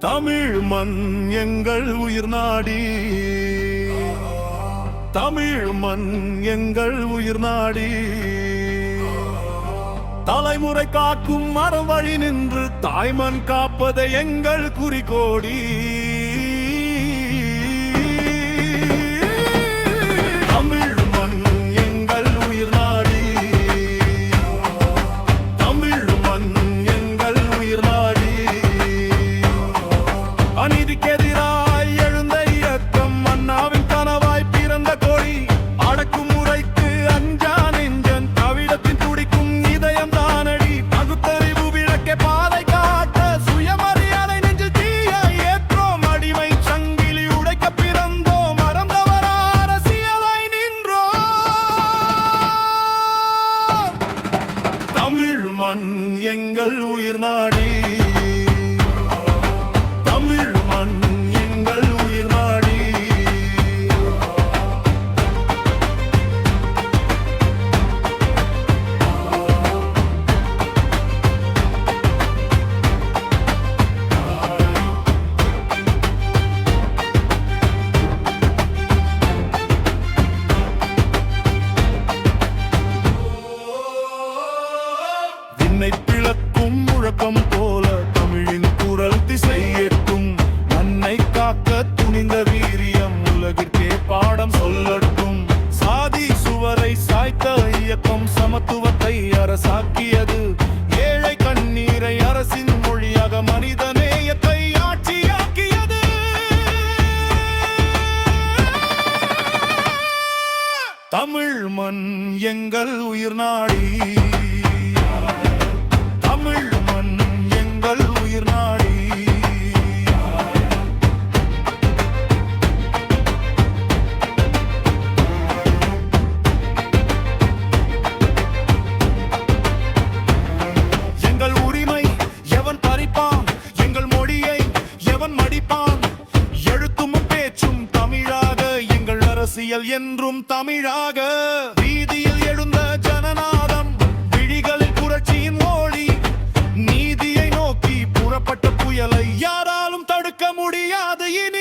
தமிழ் மண் எங்கள் உயிர் நாடி, தமிழ் மண் எங்கள் உயிர் நாடி. தலைமுறை காக்கும் மரம் வழி நின்று தாய்மண் காப்பதை எங்கள் குறிக்கோடி. தமிழ் மண் எங்கள் உயிர் நாடி, தமிழ் மண் எங்கள் உயிர் நாடி. அநீதிக்கெதிராய் எழுந்த இயக்கம், அண்ணாவின் கனவாய் பிறந்த கொடி. அடக்குமுறைக்கு அஞ்சா நெஞ்சன், கவிடத்தின் துடிக்கும் இதயம் தானடி. பகுத்தறிவு விளக்கே பாதை காட்ட, சுயமரியாதை நெஞ்சில் தீயை ஏற்றோம். அடிமை சங்கிலி உடைக்க பிறந்தோம், மறந்தவர அரசியலை நின்றோம். தமிழ் மண் எங்கள் உயிர் நாடி, தமிழ் மண் எங்கள் உயிர் நாடி. விண்ணை பிளக்கும் முழக்கம் போல தமிழின் குரல் திசை எட்டும். மண்ணை காக்க துணிந்த வீரியம் உலகிற்கே பாடம் சொல்லட்டும். சாதி சுவரை சாய்த்த இயக்கம் சமத்துவத்தை அரசாக்கியது. ஏழை கண்ணீரை அரசின் மொழியாக, மனித நேயத்தை ஆட்சியாக்கியது. தமிழ் மண் எங்கள் உயிர் நாடி, தமிழ் மண் எங்கள் உயிர் நாடி. எங்கள் உரிமை எவன் பறிப்பான், எங்கள் மொழியை எவன் மடிப்பான். எழுத்தும் பேச்சும் தமிழாக, எங்கள் அரசியல் என்றும் தமிழாக. வீதியில் எழுந்த ஜனநாதம், விழிகளில் புரட்சியின் மொழி. நீதியை நோக்கி புறப்பட்ட புயலை யாராலும் தடுக்க முடியாது இனி.